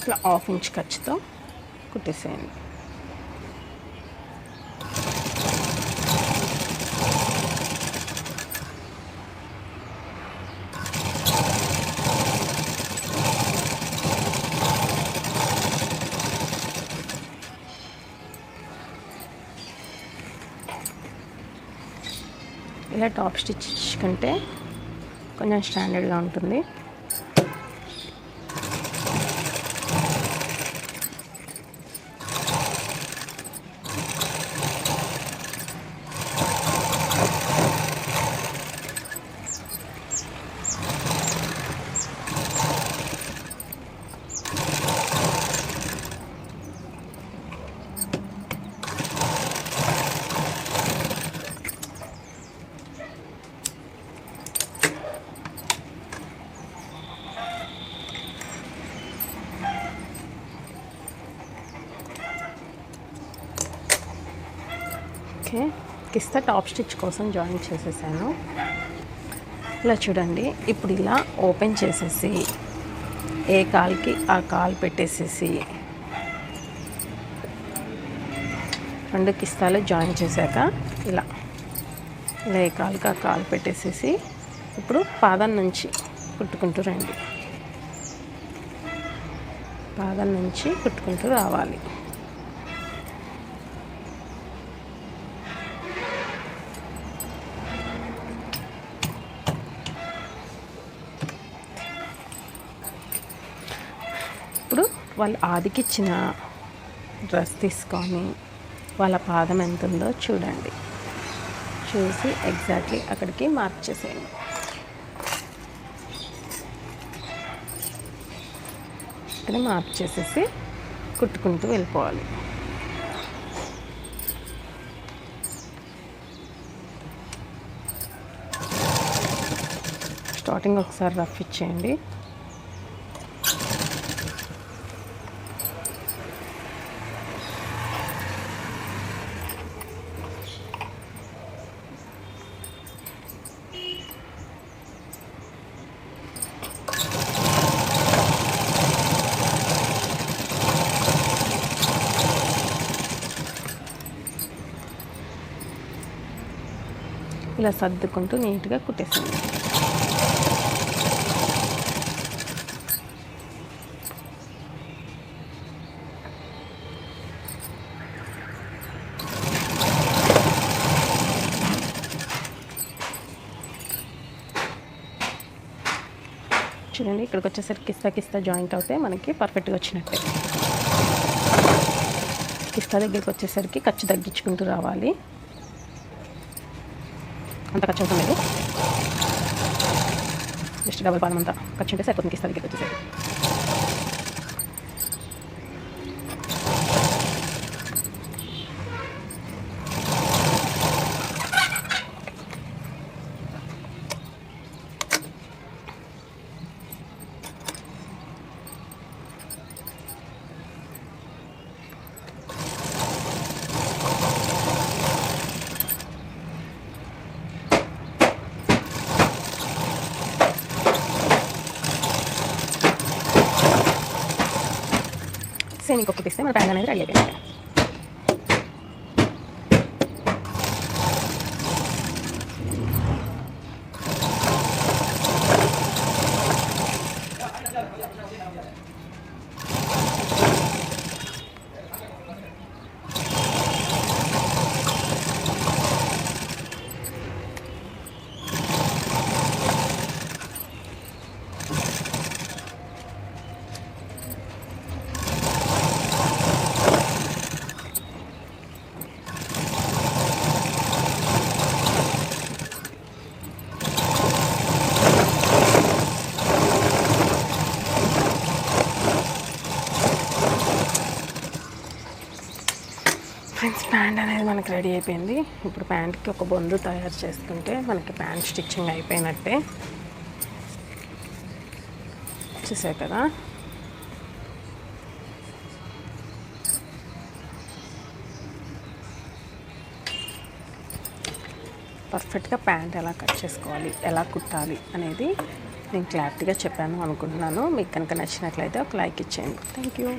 A: ఇట్లా 1/2 ఇంచ్ ఖర్చుతో కుట్టేసేయండి. ఇలా టాప్ స్టిచ్ కంటే కొంచెం స్టాండర్డ్గా ఉంటుంది. ఓకే, కిస్తా టాప్ స్టిచ్ కోసం జాయిన్ చేసేసాను. ఇలా చూడండి. ఇప్పుడు ఇలా ఓపెన్ చేసేసి ఏ కాల్కి ఆ కాల్ పెట్టేసేసి 2 కిస్తాలు జాయిన్ చేశాక ఇలా ఏ కాల్కి ఆ కాల్ పెట్టేసేసి ఇప్పుడు పాదం నుంచి కుట్టుకుంటూ రండి. పాదం నుంచి కుట్టుకుంటూ రావాలి. ఇప్పుడు వాళ్ళు ఆదికిచ్చిన డ్రెస్ తీసుకొని వాళ్ళ పాదం ఎంత ఉందో చూడండి. చూసి ఎగ్జాక్ట్లీ అక్కడికి మార్క్ చేసేయండి. ఇక్కడ మార్క్ చేసేసి కుట్టుకుంటూ వెళ్ళిపోవాలి. స్టార్టింగ్ ఒకసారి రఫ్ ఇచ్చేయండి. ఇలా సర్దుకుంటూ నీట్గా కుట్టేసాను. చూడండి, ఇక్కడికి వచ్చేసరికి కిస్తా జాయింట్ అవుతే మనకి పర్ఫెక్ట్గా వచ్చినట్టే. కిస్తా దగ్గరికి వచ్చేసరికి ఖర్చు తగ్గించుకుంటూ రావాలి. అంత ఖర్చు అవుతుంది లేదు, జస్ట్ డబుల్ పాదం అంతా ఖర్చు ఉంటే సరిపోతుంది కిస్తా దగ్గరికి వచ్చేసరికి. సేమ్ ఇంకొక తీస్తే మన ప్యాంట్ అనేది రెడీ అయిపోయింది. ఫ్రెండ్స్, ప్యాంట్ అనేది మనకి రెడీ అయిపోయింది. ఇప్పుడు ప్యాంట్కి ఒక బొందు తయారు చేసుకుంటే మనకి ప్యాంట్ స్టిచ్చింగ్ అయిపోయినట్టే. చూసారు కదా, పర్ఫెక్ట్గా ప్యాంట్ ఎలా కట్ చేసుకోవాలి, ఎలా కుట్టాలి అనేది నేను క్లారిటీగా చెప్పాను అనుకుంటున్నాను. మీకు కనుక నచ్చినట్లయితే ఒక లైక్ ఇచ్చేయండి. Thank you.